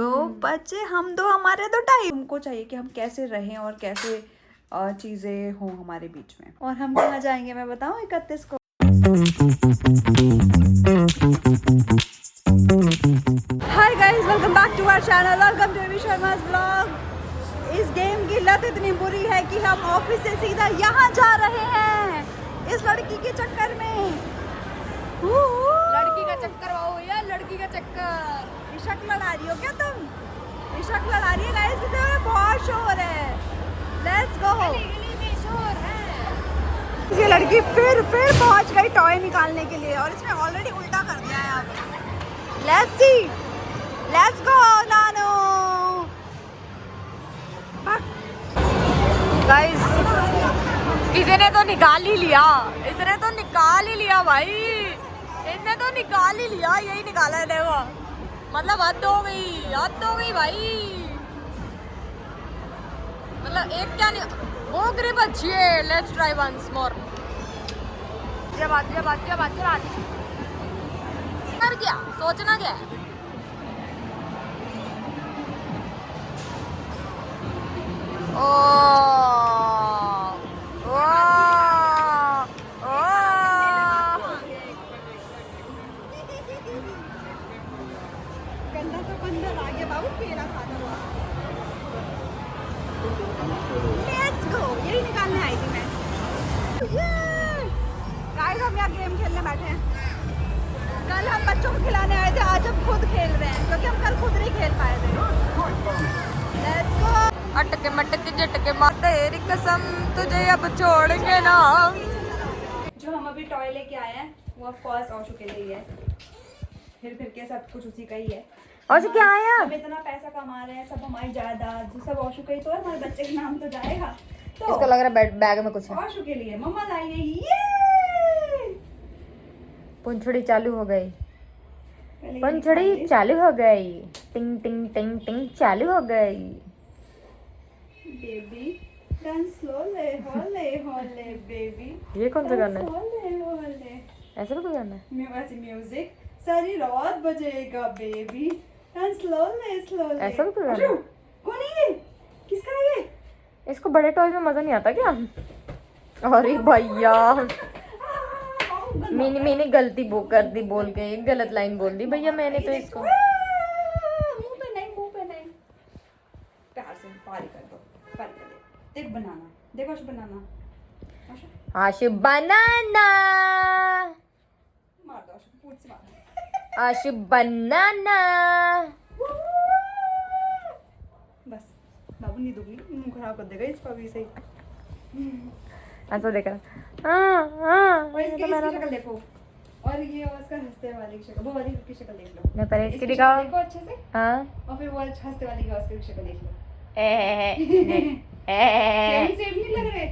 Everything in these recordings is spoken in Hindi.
दो बच्चे, हम दो, हमारे दो टाइम। हमको चाहिए कि हम कैसे रहें और कैसे चीजें हों हमारे बीच में। और हम कहाँ जाएंगे मैं बताऊं 31 को। Hi guys, welcome back to our channel, welcome to Sharma's vlog. इस गेम की लत इतनी बुरी है कि हम ऑफिस से सीधा यहाँ जा रहे हैं इस लड़की के चक्कर में। लड़की का चक्कर वाओ यार, लड़की का चक्कर। इशक लड़ा रही हो क्या तुम? इशक लड़ा रही है गाइस, किसी में बहुत शोर है। Let's go. शोर है। ये लड़की फिर पहुंच गई टॉय निकालने के लिए और इसने ऑलरेडी उल्टा कर दिया है। अब लेट्स सी, लेट्स गो नानो। गाइस किसी ने तो निकाल ही लिया, इसने तो निकाल ही लिया भाई, इसने तो निकाल ही लिया, यही निकाला है देखो। मतलब हद हो गई भाई। मतलब एक क्या नहीं, वो ग्रिप अच्छी है। Let's try once more. बात क्या सोचना क्या है। गंदा सा बंदर आ गया बाबू, केला खाता हुआ। लेट्स गो, यही निकालने आई थी मैं। गाइस हम यहाँ गेम खेलने बैठे हैं। कल हम बच्चों को खिलाने आए थे, आज हम खुद खेल रहे हैं क्योंकि हम कल खुद नहीं खेल पाए थे। Let's go. अटके मटके झटके मार तेरी कसम, तुझे अब छोड़ेंगे ना। जो हम अभी टॉय लेके आए हैं वो ऑफ कोर्स औशु के लिए ही है। फिर के सब कुछ उसी का ही है। और क्या आया? हम इतना पैसा कमा रहे हैं, सब हमारी जायदाद सब औशु का ही तो है। हमारे बच्चे के नाम तो जाएगा। तो इसको लग रहा है बैग में कुछ है। औशु के लिए मम्मा लाई है ये। पुंछड़ी चालू हो गई, पहले ये पुंछड़ी निकाल दे। चालू हो गई, टिंग टिंग टिंग टिंग चालू हो गई। बेबी डांस स्लोली होले होले बेबी। ये कौन सा गाना है? होले होले ऐसा तो गाना है? म्यूजिक सारी रात बजेगा बेबी डांस स्लोली। ऐसा तो गाना है? कौन है ये? किसका है ये? इसको बड़े टॉय में मजा नहीं आता क्या? अरे भैया मैंने गलती कर दी, बोल के गलत लाइन बोल दी भैया मैंने तो इसको। मुंह पे नहीं। प्यार से पारी कर दो, पारी कर दे। देख बनाना, देखो आशु बनाना। आशु बनाना, मार दो आशु, पूछ से मार। आशु बनाना। बस बाबू नहीं दूंगी, मुंह खराब कर देगा इसका भी सही। ऐसा देख रहा। और इसकी शक्ल देखो, और ये उसका हंसते वाली की शक्ल, वो वाली की शक्ल देख लो। मैं पहले इसकी इसकी दिखाओ। शक्ल देखो अच्छे से, हाँ और फिर वो हंसते वाली की उसकी शक्ल देख लो। सेम नहीं लग रहे?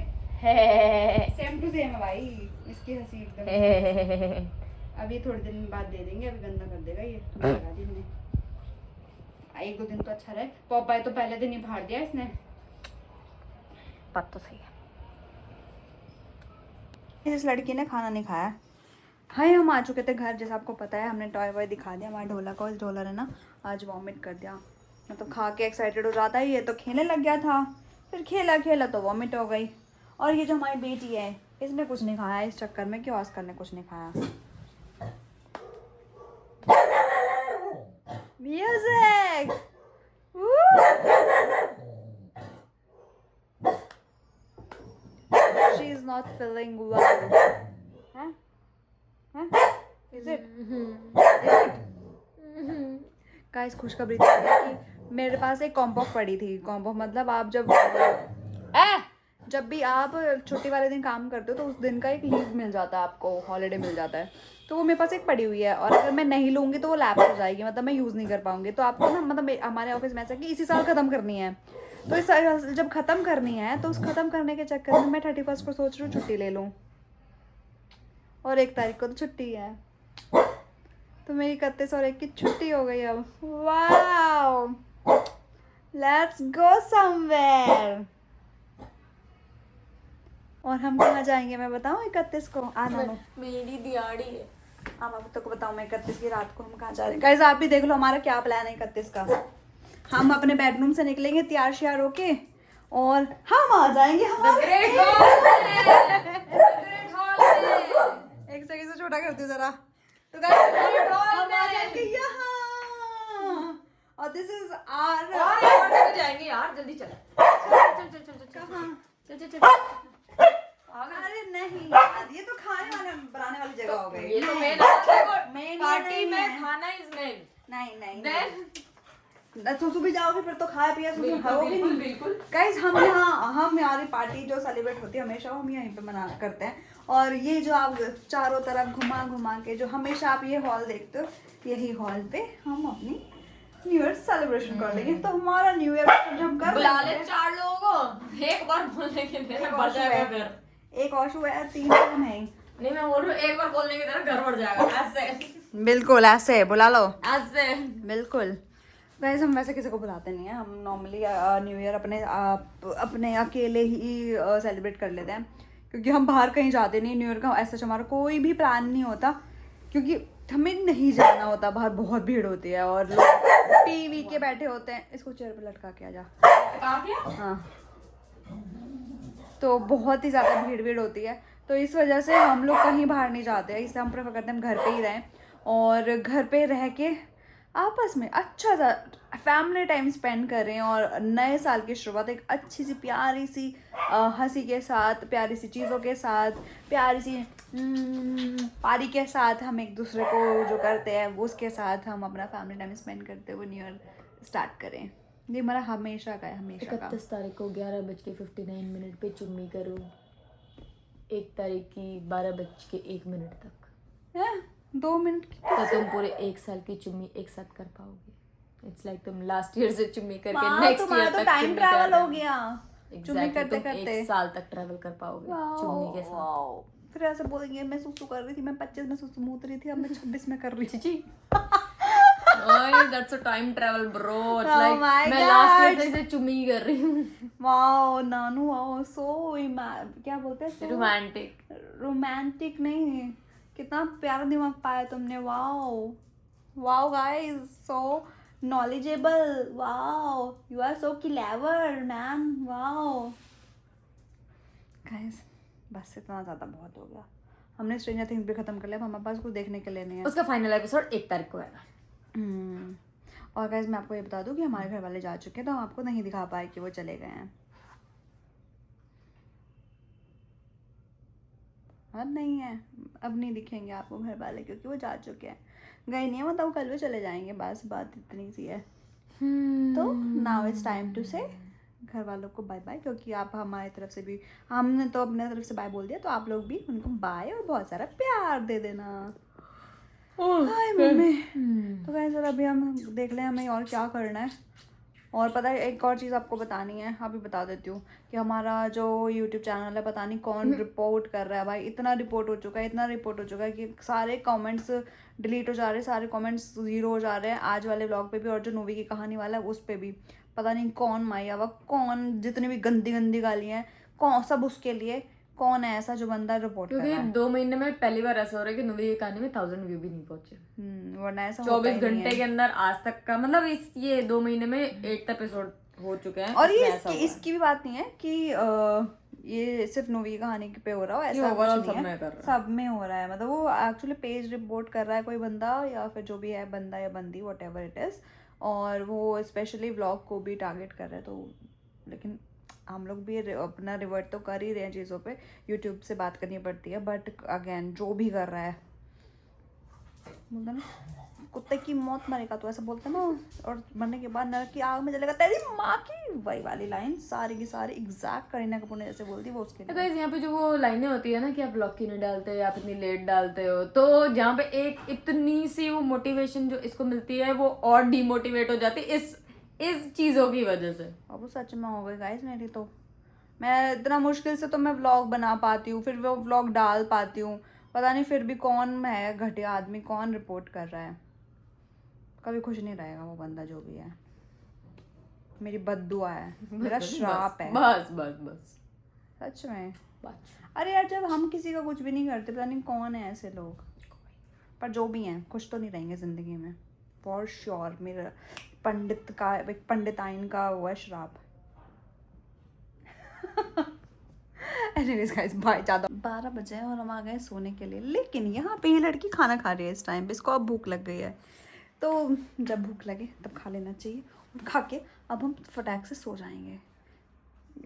सेम टू सेम है भाई इसकी हंसी एकदम। अभी थोड़े दिन बाद दे देंगे, अभी गंदा कर देगा ये। लगा दी हमने, एक दो दिन तो अच्छा रहे। पॉपाई तो पहले दिन ही फाड़ दिया इसने। बात तो सही है। इस लड़की ने खाना नहीं खाया। हाय हम आ चुके थे घर, जैसा आपको पता है। हमने टॉय वॉय दिखा दिया। हमारा ढोला का ढोलर है ना, आज वॉमिट कर दिया। मतलब खा के एक्साइटेड हो जाता है ये, तो खेलने लग गया था। फिर खेला तो वॉमिट हो गई। और ये जो हमारी बेटी है इसने कुछ नहीं खाया इस चक्कर में कि ऑस्कर ने कुछ नहीं खाया। Music she is not feeling well. Huh? Is it? Guys खुशखबरी थी कि मेरे पास एक कॉम्बो पड़ी थी। कॉम्बो मतलब आप जब भी आप छुट्टी वाले दिन काम करते हो तो उस दिन का एक लीव मिल जाता है आपको, हॉलीडे मिल जाता है। तो वो मेरे पास एक पड़ी हुई है और अगर मैं नहीं लूँगी तो वो लैप्स हो जाएगी, मतलब मैं यूज़ नहीं कर पाऊँगी। तो आपको ना मतलब हमारे ऑफिस में ऐसा कि इसी साल ख़त्म करनी है। तो इस जब ख़त्म करनी है तो उस ख़त्म करने के चक्कर में मैं 31 को सोच रही हूँ छुट्टी ले लूँ, और 1 तारीख को तो छुट्टी है। तो मेरी 31 और 1 की छुट्टी हो गई अब। Wow, let's go somewhere. और हम कहाँ जाएंगे मैं बताऊँ 31 को? आना मेरी दिहाड़ी है। अब तो को बताऊँ मैं 31 की रात को हम कहाँ जा रहे हैं। गाइस आप भी देख लो हमारा क्या प्लान है 31 का। हम अपने बेडरूम से निकलेंगे तैयार श्यार होके और हम आ जाएंगे हमारे एक सेकंड से छोटा करती हूँ जरा। तो गाइस हम आ जाएंगे यहाँ और दिस इज आवर जाएंगे यार, जल्दी चल। अरे नहीं यार, ये तो खाने वाले बनाने वाली जगह हो गई। ये तो मेन पार्टी में खाना इज मेन। नहीं सुसु भी जाओगे फिर तो खाया पिया सुसु खाओगे नहीं। बिल्कुल गाइस हम हमारी पार्टी जो सेलिब्रेट होती है हमेशा हम यहीं पे मना करते हैं। और ये जो आप चारों तरफ घुमा घुमा के जो हमेशा आप ये हॉल देखते हो, यही हॉल पे हम अपनी न्यू ईयर सेलिब्रेशन कर लेंगे। तो हमारा न्यू ईयर जब कर बुला ले 4 लोगों को, एक बार बोलने के लिए भर जाएगा घर। एक औशु है 3 हम हैं। नहीं मैं बोल रही हूँ एक बार बोलने की तरह घर भर जाएगा ऐसे। बिल्कुल ऐसे बुला लो, ऐसे बिल्कुल। वैसे हम वैसे किसी को बुलाते नहीं हैं, हम नॉर्मली न्यू ईयर अपने अकेले ही सेलिब्रेट कर लेते हैं क्योंकि हम बाहर कहीं जाते नहीं। न्यू ईयर का ऐसा हमारा कोई भी प्लान नहीं होता क्योंकि हमें नहीं जाना होता, बाहर बहुत भीड़ होती है और लोग टीवी के बैठे होते हैं। इसको चेयर पे लटका के आ जा। हाँ तो बहुत ही ज़्यादा भीड़ होती है, तो इस वजह से हम लोग कहीं बाहर नहीं जाते हैं। इसलिए हम प्रेफर करते हैं हम घर पे ही रहें और घर पे रह के आपस में अच्छा सा फैमिली टाइम स्पेंड करें और नए साल की शुरुआत एक अच्छी सी प्यारी सी हंसी के साथ, प्यारी सी चीज़ों के साथ, प्यारी सी पारी के साथ हम एक दूसरे को जो करते हैं वो उसके साथ हम अपना फैमिली टाइम स्पेंड करते हुए न्यू ईयर स्टार्ट करें। ये हमारा हमेशा का है, हमेशा का। 31 तारीख को 11:59 पे चुम्मी करो, 1 तारीख की 12:01 तक। 2 मिनट तो तुम पूरे 1 साल की चुम्मी एक साथ कर पाओगे। इट्स लाइक तुम लास्ट ईयर से चुम्मी करके नेक्स्ट ईयर तक टाइम ट्रैवल हो गया। चुम्मी करते तुम करते 1 साल तक ट्रैवल कर पाओगे चुम्मी के साथ। फिर ऐसे बोलेंगे मैं सुसु कर रही थी, मैं 25 में सुसु मूत रही थी, अब मैं 26 में कर रही थी। जी that's a time travel bro. It's like मैं लास्ट ईयर से चुम्मी कर रही हूँ। वाओ नानू वाओ सो क्या बोलते हैं रोमांटिक नहीं, कितना प्यारा दिमाग पाया तुमने। Wow wow guys so knowledgeable, wow you are so clever man, wow guys बस इतना ज़्यादा बहुत हो गया। हमने स्ट्रेंजर थिंग्स भी खत्म कर लिया, हमारे पास कुछ देखने के लिए नहीं है। उसका फाइनल एपिसोड 1 तारीख को आएगा। और गाइस मैं आपको ये बता दूं कि हमारे घर वाले जा चुके हैं तो हम आपको नहीं दिखा पाए कि वो चले गए हैं। अब नहीं है, अब नहीं दिखेंगे आपको घर वाले क्योंकि वो जा चुके हैं। गए नहीं है मतलब कल भी चले जाएंगे, बस बात इतनी सी है। तो नाउ इट्स टाइम टू से घर वालों को बाय बाय, क्योंकि आप हमारी तरफ से भी, हमने तो अपने तरफ से बाय बोल दिया, तो आप लोग भी उनको बाय और बहुत सारा प्यार दे देना। हाय मम्मी। तो गाइस अभी हम देख लें हमें और क्या करना है। और पता है एक और चीज़ आपको बतानी है, अभी बता देती हूँ कि हमारा जो YouTube चैनल है पता नहीं कौन रिपोर्ट कर रहा है भाई। इतना रिपोर्ट हो चुका है कि सारे कमेंट्स डिलीट हो जा रहे हैं, सारे कमेंट्स 0 हो जा रहे हैं। आज वाले व्लॉग पे भी और जो मूवी की कहानी वाला है उस पे भी पता नहीं कौन माया वा कौन, जितनी भी गंदी गंदी गालियाँ हैं कौन, सब उसके लिए कौन है ऐसा जो बंदा रिपोर्ट कर रहा है। क्योंकि 2 महीने में पहली बार ऐसा हो रहा है कि मूवी की कहानी में 1000 व्यू भी नहीं पहुंचे। वरना ऐसा 24 घंटे के अंदर आज तक का मतलब ये 2 महीने में 8 एपिसोड हो चुके हैं। और ये इसकी भी बात नहीं है कि ये सिर्फ मूवी की कहानी पे हो रहा हो, ऐसा कुछ नहीं है, सब में हो रहा है। मतलब वो एक्चुअली पेज रिपोर्ट कर रहा है कोई बंदा या फिर जो भी है बंदा या बंदी वट एवर इट इज़, और वो स्पेशली व्लॉग को भी टारगेट कर रहे हैं। तो लेकिन हम लोग भी अपना रिवर्ट तो कर ही रहे हैं चीज़ों पे, यूट्यूब से बात करनी पड़ती है। बट अगेन जो भी कर रहा है बोलते ना कुत्ते की मौत मरेगा, तो ऐसा बोलते ना, और मरने के बाद नरक की आग में जलेगा तेरी माँ की, वही वाली लाइन सारी की सारी एग्जैक्ट करीना कपूर ने जैसे बोल दी वो उसके लिए। गाइस यहाँ पे जो वो लाइनें होती है ना कि आप व्लॉग क्यों नहीं डालते हो, आप इतनी लेट डालते हो, तो जहाँ पे एक इतनी सी वो मोटिवेशन जो इसको मिलती है वो और डिमोटिवेट हो जाती है इस चीज़ों की वजह से। अब वो सच में हो गई गाइस मेरी, तो मैं इतना मुश्किल से तो मैं व्लॉग बना पाती हूँ, फिर वो व्लॉग डाल पाती हूँ, पता नहीं फिर भी कौन है घटिया आदमी, कौन रिपोर्ट कर रहा है। कभी खुश नहीं रहेगा वो बंदा जो भी है, मेरी बद्दुआ है, मेरा श्राप है। बस बस बस सच में बस। अरे यार जब हम किसी का कुछ भी नहीं करते पता नहीं कौन है ऐसे लोग, पर जो भी हैं खुश तो नहीं रहेंगे ज़िंदगी में फॉर श्योर। मेरा एक पंडिताइन का हुआ श्राप। एनीवेज गाइस बाय, ज़्यादा 12 बजे हैं और हम आ गए सोने के लिए। लेकिन यहाँ पे ये लड़की खाना खा रही है इस टाइम पे, इसको अब भूख लग गई है। तो जब भूख लगे तब खा लेना चाहिए, और खा के अब हम फटाक से सो जाएंगे।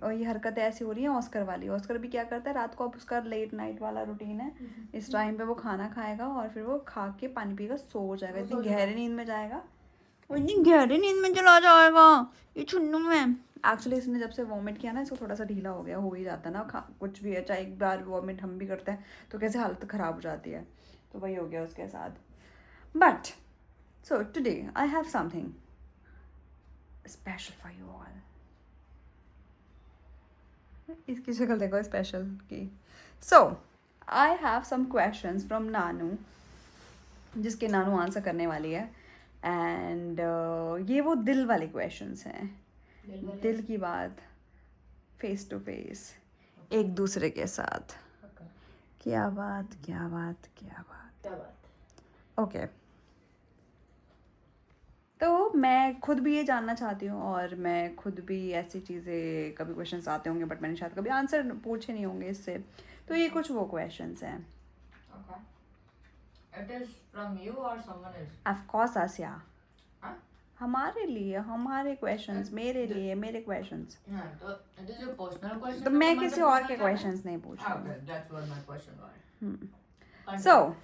और ये हरकतें ऐसी हो रही हैं ऑस्कर वाली। ऑस्कर भी क्या करता है रात को, अब उसका लेट नाइट वाला रूटीन है, इस टाइम पे वो खाना खाएगा और फिर वो खा के पानी पीकर सो जाएगा, इतनी गहरी नींद में जाएगा, वो इतनी गहरी नींद में चला जाएगा ये छुन्नू में। एक्चुअली इसने जब से वॉमिट किया ना, इसको थोड़ा सा ढीला हो गया, हो ही जाता है ना, कुछ भी है, चाहे एक बार वॉमिट हम भी करते हैं तो कैसे हालत ख़राब हो जाती है, तो वही हो गया उसके साथ। But so today I have something special for you all. इसकी शक्ल देखो स्पेशल की। So I have some questions from Nanu, जिसके नानू आंसर करने वाली है। एंड ये वो दिल वाले क्वेश्चंस हैं, दिल की बात, फेस टू फेस, एक दूसरे के साथ। क्या बात क्या बात क्या बात। ओके, तो मैं खुद भी ये जानना चाहती हूँ, और मैं खुद भी ऐसी चीज़ें, कभी क्वेश्चंस आते होंगे बट मैंने शायद कभी आंसर पूछे नहीं होंगे इससे, तो ये कुछ वो क्वेश्चंस हैं। It is from you or someone else? Of course Asiya, हाँ? हमारे लिए, हमारे क्वेश्चंस, मेरे लिए, मेरे क्वेश्चंस। हाँ, तो it is your personal question. तो मैं किसी और के क्वेश्चंस नहीं पूछ रही Okay, that's what my question was. हूँ। सो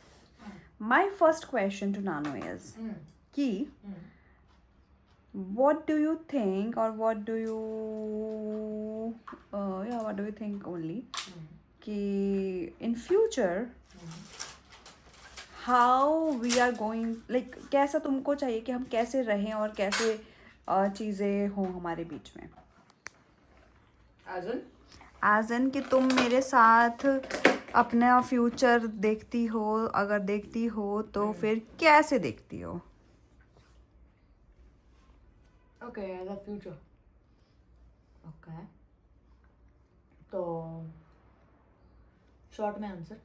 माई फर्स्ट क्वेश्चन टू नानो इज कि what do you think, or what do you what do you think only कि in future how we are going, like कैसा तुमको चाहिए कि हम कैसे रहें और कैसे चीज़ें हों हमारे बीच में। एज इन कि तुम मेरे साथ अपना फ्यूचर देखती हो, अगर देखती हो तो फिर कैसे देखती हो। Okay, as a future. Okay. तो शॉर्ट में आंसर,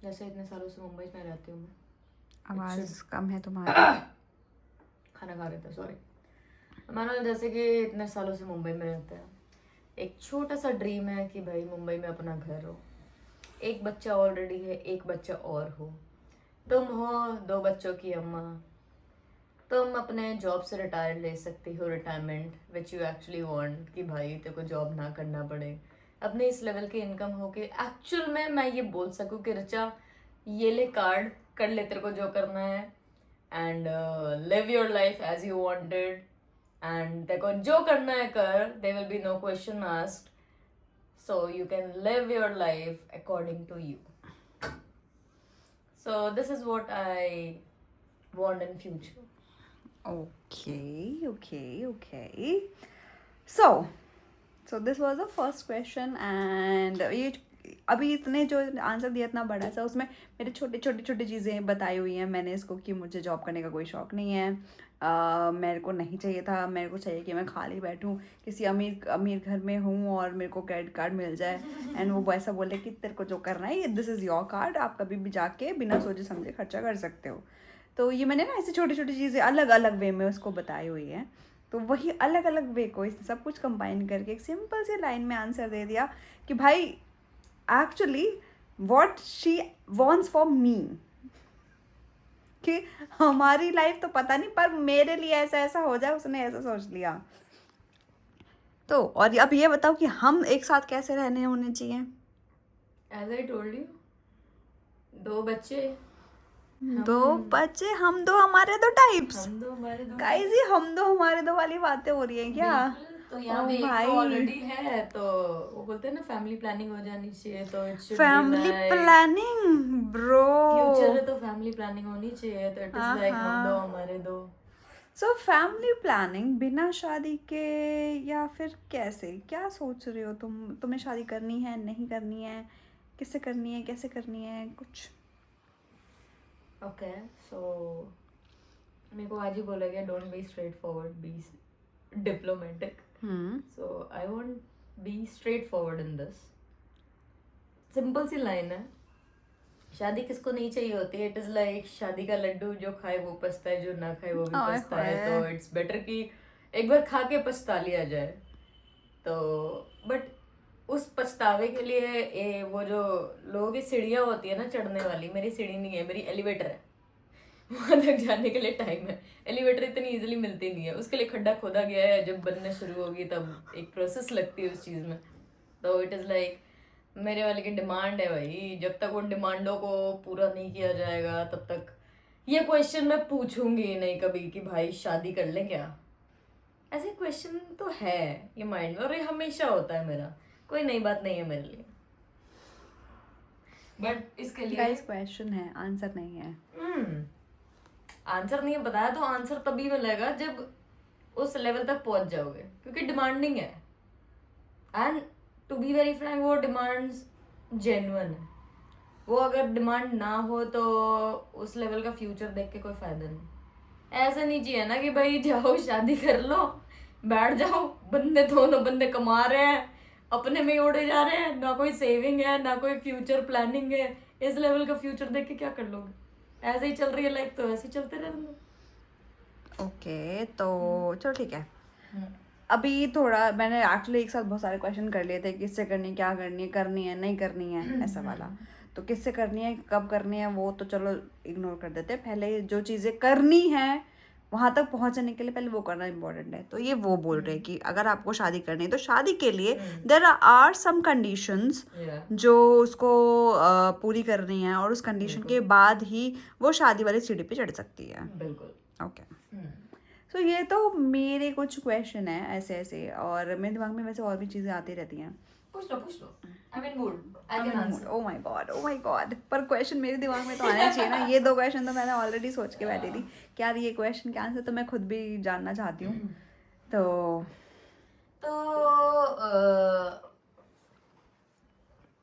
जैसे इतने सालों से मुंबई में रहती हूँ मैं, आवाज़ कम है तुम्हारी। खाना खा रहे थे, सॉरी। मानो जैसे कि इतने सालों से मुंबई में रहते हैं, एक छोटा सा ड्रीम है कि भाई मुंबई में अपना घर हो, एक बच्चा ऑलरेडी है, एक बच्चा और हो, तुम हो 2 बच्चों की अम्मा, तुम अपने जॉब से रिटायर ले सकती हो, retirement which you actually want, कि भाई तेरे को जॉब ना करना पड़े, अपने इस लेवल की इनकम हो कि एक्चुअल में मैं ये बोल सकूं कि रचा ये ले कार्ड, कर ले तेरे को जो करना है, and live your life as you wanted, and तेरे को जो करना है कर, there will be no question asked, so you can live your life according to you. So this is what I want in future. Okay. So this was the first question, and ये अभी इतने जो आंसर दिया इतना बड़ा सा, उसमें मेरे छोटी चीज़ें बताई हुई हैं मैंने इसको, कि मुझे जॉब करने का कोई शौक़ नहीं है, मेरे को नहीं चाहिए था, मेरे को चाहिए कि मैं खाली बैठूं किसी अमीर घर में हूँ और मेरे को क्रेडिट कार्ड मिल जाए, एंड वो ऐसा बोले कि तेरे को जो करना है, दिस इज़ योर कार्ड, आप कभी भी जाके बिना सोचे समझे खर्चा कर सकते हो। तो ये मैंने ना ऐसी छोटी चीज़ें अलग अलग वे में उसको बताई हुई हैं, तो वही अलग अलग वे को इस सब कुछ कंबाइन करके एक सिंपल सी लाइन में आंसर दे दिया कि भाई actually what she wants for me, कि हमारी लाइफ तो पता नहीं पर मेरे लिए ऐसा ऐसा हो जाए, उसने ऐसा सोच लिया। तो और अब ये बताओ कि हम एक साथ कैसे रहने होने चाहिए। As I told you, 2 बच्चे, हम दो हमारे दो टाइप्स, हम 2 हमारे 2, गाइस ये हम दो हमारे दो वाली बातें हो रही हैं क्या। तो यहाँ पे एक ऑलरेडी है, तो वो बोलते हैं ना फैमिली प्लानिंग हो जानी चाहिए, तो it should family planning bro, future है तो फैमिली प्लानिंग होनी चाहिए, तो इट इज लाइक हम 2 हमारे 2। सो फैमिली प्लानिंग बिना शादी के, या फिर कैसे, क्या सोच रहे हो तुम, तुम्हें शादी करनी है नहीं करनी है, किससे करनी है कैसे करनी है कुछ। ओके, सो मेरे को आज ही बोला गया don't be straightforward, be diplomatic, so I won't be straightforward in this. Simple सी लाइन है, शादी किसको नहीं चाहिए होती है? इट इज लाइक शादी का लड्डू, जो खाए वो पछता है, जो ना खाए वो भी ओए पछता है। होए। तो इट्स बेटर कि एक बार खा के पछता लिया जाए। तो बट उस पछतावे के लिए वो जो लोगों की सीढ़ियाँ होती है ना चढ़ने वाली, मेरी सीढ़ी नहीं है, मेरी एलिवेटर है। वहां तक जाने के लिए टाइम है। एलिवेटर इतनी इजीली मिलती नहीं है, उसके लिए खड्डा खोदा गया है, जब बनने शुरू होगी तब एक प्रोसेस लगती है उस चीज़ में। तो इट इज़ लाइक मेरे वाले की डिमांड है भाई, जब तक उन डिमांडों को पूरा नहीं किया जाएगा तब तक ये क्वेश्चन मैं पूछूंगी ही नहीं कभी कि भाई शादी कर ले क्या। ऐसे क्वेश्चन तो है ये माइंड में, और ये हमेशा होता है मेरा, कोई नई बात नहीं है मेरे लिए। बट इसके लिए गाइस क्वेश्चन है, आंसर नहीं है। आंसर नहीं है बताया, तो आंसर तभी मिलेगा जब उस लेवल तक पहुंच जाओगे, क्योंकि डिमांडिंग है। And to be very frank, वो डिमांड्स जेन्युइन है। वो अगर डिमांड ना हो तो उस लेवल का फ्यूचर देख के कोई फायदा नहीं। ऐसा नहीं चाहिए ना कि भाई जाओ शादी कर लो, बैठ जाओ, बंदे दोनों बंदे कमा रहे हैं, अपने में ही उड़े जा रहे हैं, ना कोई सेविंग है ना कोई फ्यूचर प्लानिंग है। इस लेवल का फ्यूचर देख के क्या कर लोगे? ऐसे ही चल रही है लाइफ, तो ऐसे ही चलते रहना। ओके तो चलो ठीक है। अभी थोड़ा मैंने एक्चुअली एक साथ बहुत सारे क्वेश्चन कर लिए थे, किससे करनी, क्या करनी है नहीं करनी है, ऐसा वाला। तो किससे करनी है, कब करनी है, वो तो चलो इग्नोर कर देते हैं। पहले जो चीज़ें करनी है वहाँ तक पहुँचने के लिए पहले वो करना इम्पोर्टेंट है। तो ये वो बोल रहे हैं कि अगर आपको शादी करनी है तो शादी के लिए देयर आर सम कंडीशंस जो उसको पूरी करनी है, और उस कंडीशन के बाद ही वो शादी वाली सीढ़ी पे चढ़ सकती है। बिल्कुल। ओके सो ये तो मेरे कुछ क्वेश्चन है ऐसे ऐसे, और मेरे दिमाग में वैसे और भी चीज़ें आती रहती हैं। पूछ लो। I mean mood, I can answer. Oh my god, पर क्वेश्चन मेरे दिमाग में तो आना चाहिए ना। ये 2 क्वेश्चन तो मैंने ऑलरेडी सोच के बैठी थी कि यार ये क्वेश्चन के आंसर तो मैं खुद भी जानना चाहती हूँ। तो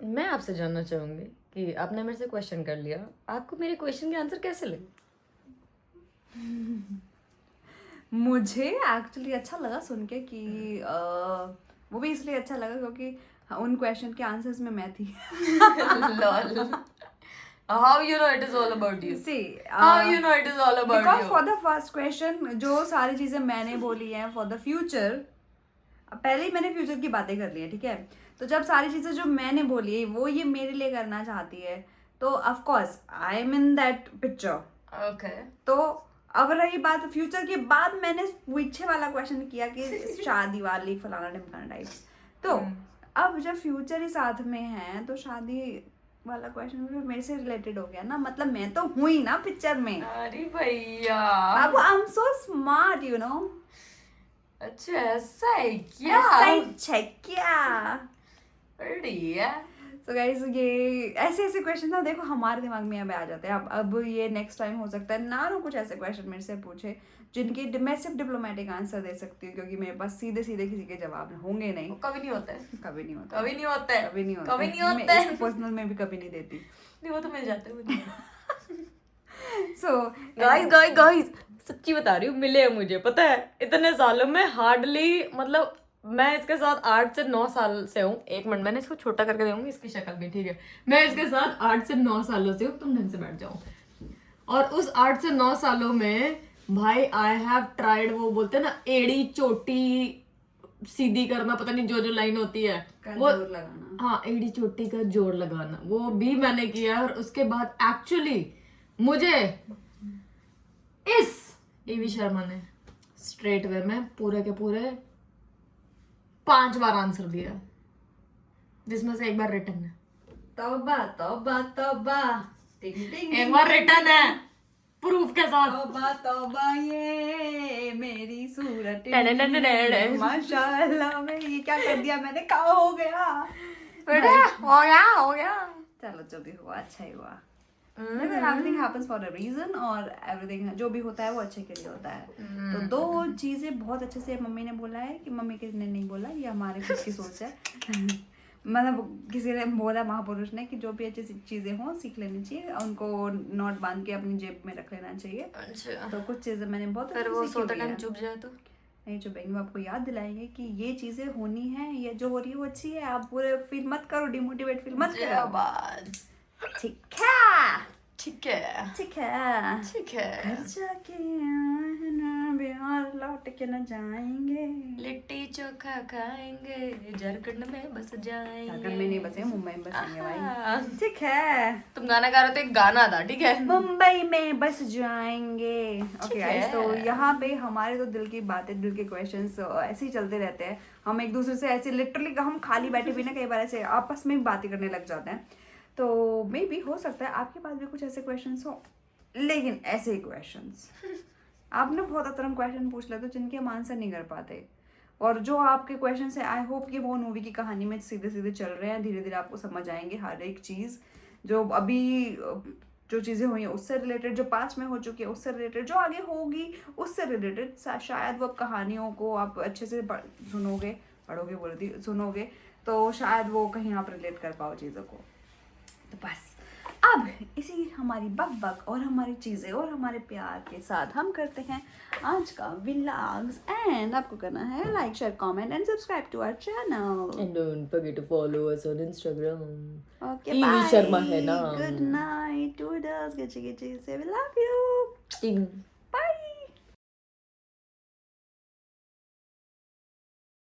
मैं आपसे जानना चाहूंगी कि आपने मेरे से क्वेश्चन कर लिया, आपको मेरे क्वेश्चन के आंसर कैसे लगे? मुझे एक्चुअली अच्छा लगा सुन के कि वो भी इसलिए अच्छा लगा क्योंकि उन क्वेश्चन के आंसर्स में मैं थी। Lol. How you know it is all about you? See, How you know it is all about because you? for the first question जो सारी चीज़ें मैंने बोली हैं फॉर द फ्यूचर, पहले ही मैंने फ्यूचर की बातें कर ली है, ठीक है। तो जब सारी चीज़ें जो मैंने बोली है वो ये मेरे लिए करना चाहती है, तो of course I am in that picture. Okay. तो अब रही बात फ्यूचर के बाद, मैंने पीछे वाला क्वेश्चन किया कि शादी वाली फलाना ढिमकाना टाइप। तो अब जब फ्यूचर ही साथ में है तो शादी वाला क्वेश्चन भी मेरे से रिलेटेड हो गया ना, मतलब मैं तो हूँ ही ना पिक्चर में। अरे भैया, अब I am so smart you know. अच्छा ऐसा है क्या? सच है क्या? बढ़िया। तो गाइस ये ऐसे ऐसे क्वेश्चन ना देखो हमारे दिमाग में अब आ जाते हैं। अब ये नेक्स्ट टाइम हो सकता है ना कुछ ऐसे क्वेश्चन मेरे से पूछे जिनकी मैं सिर्फ डिप्लोमेटिक आंसर दे सकती हूँ, क्योंकि मेरे पास सीधे सीधे किसी के जवाब होंगे नहीं। कभी नहीं होता है, कभी नहीं होता, कभी नहीं होता है, कभी नहीं होता, कभी नहीं होता है। पर्सनल में भी कभी नहीं देती। नहीं वो तो मिल जाते हैं। सो गाइस सच्ची बता रही हूँ, मिले हैं मुझे, पता है इतने सालों में हार्डली, मतलब मैं इसके साथ 8 से 9 साल से हूँ। 1 मिनट मैंने इसको छोटा करके दूंगी, इसकी शक्ल भी ठीक है। मैं इसके साथ 8 से 9 सालों से हूँ, तुम ढंग से बैठ जाओ। और उस 8 से 9 सालों में भाई आई हैव ट्राइड, वो बोलते हैं ना एड़ी चोटी सीधी करना, पता नहीं जो जो लाइन होती है वो जोर लगाना। हाँ, एड़ी चोटी का जोर लगाना, वो भी मैंने किया। और उसके बाद एक्चुअली मुझे इस एवी शर्मा ने स्ट्रेट वे में पूरे के पूरे 5 बार आंसर दिया, जिसमें से 1 बार रिटर्न है। तौबा तौबा तौबा, टिंग टिंग, 1 बार रिटर्न है प्रूफ के साथ। तौबा तौबा ये मेरी सूरत टन-टन-टन-टन। माशाल्लाह। मैं ये क्या कर दिया मैंने, क्या हो गया? हो गया। चलो जो भी हुआ अच्छा ही हुआ। Everything happens for a reason, और एवरीथिंग जो भी होता है वो अच्छे के लिए होता है। तो 2 चीजें बहुत अच्छे से मम्मी ने बोला है कि मम्मी किसी ने नहीं बोला, ये हमारे खुद की सोच है। मतलब किसी ने बोला, महापुरुष ने, कि जो भी अच्छी चीजें हों सीख लेनी चाहिए, उनको नोट बांध के अपनी जेब में रख लेना चाहिए। अच्छा, तो कुछ चीजें मैंने बहुत फिर वो सोते टाइम चुप जाए तो नहीं चुपेंगे, वो आपको याद दिलाएंगे कि ये चीजें होनी है, ये जो हो रही है वो अच्छी है, आप पूरे फील मत करो, डिमोटिवेट फील मत करो। ठीक है, ठीक है, ठीक है। ठीक है। घर जाके ना बिहार लौट के न जाएंगे। लिट्टी चोखा खाएंगे, झारखंड में बस जाएंगे। झारखंड में नहीं बसे, मुंबई में बसेंगे भाई। आहा। ठीक है, तुम गाना गा रहे हो तो एक गाना था, ठीक है। मुंबई में बस जाएंगे। ओके गाइस, है। तो यहाँ पे हमारे तो दिल की बातें, दिल के क्वेश्चंस ऐसे ही चलते रहते हैं। हम एक दूसरे से ऐसे लिटरली हम खाली बैठे भी ना कई बार ऐसे आपस में भी बातें करने लग जाते हैं। तो मे बी हो सकता है आपके पास भी कुछ ऐसे क्वेश्चंस हो, लेकिन ऐसे ही क्वेश्चंस आपने बहुत अतरंग क्वेश्चन पूछ लेते हो जिनके हम आंसर नहीं कर पाते। और जो आपके क्वेश्चन है, आई होप कि वो मूवी की कहानी में सीधे सीधे चल रहे हैं। धीरे धीरे आपको समझ आएंगे हर एक चीज़, जो अभी जो चीज़ें हुई हैं उससे रिलेटेड, जो पास्ट में हो चुकी है उससे रिलेटेड, जो आगे होगी उससे रिलेटेड। शायद वो अब कहानियों को आप अच्छे से सुनोगे, पढ़ोगे बोल दी, सुनोगे तो शायद वो कहीं आप रिलेट कर पाओ चीज़ों को। तो बस अब इसी हमारी बक बक और हमारी चीज़ें और हमारे प्यार के साथ हम करते हैं आज का व्लॉग्स। एंड आपको करना है like, share, comment and subscribe to our channel. And don't forget to follow us on Instagram. Okay, TV bye, Sharma है ना। गुड नाइट, टूडल्स, गिची गिची से, वी लव यू। Ting.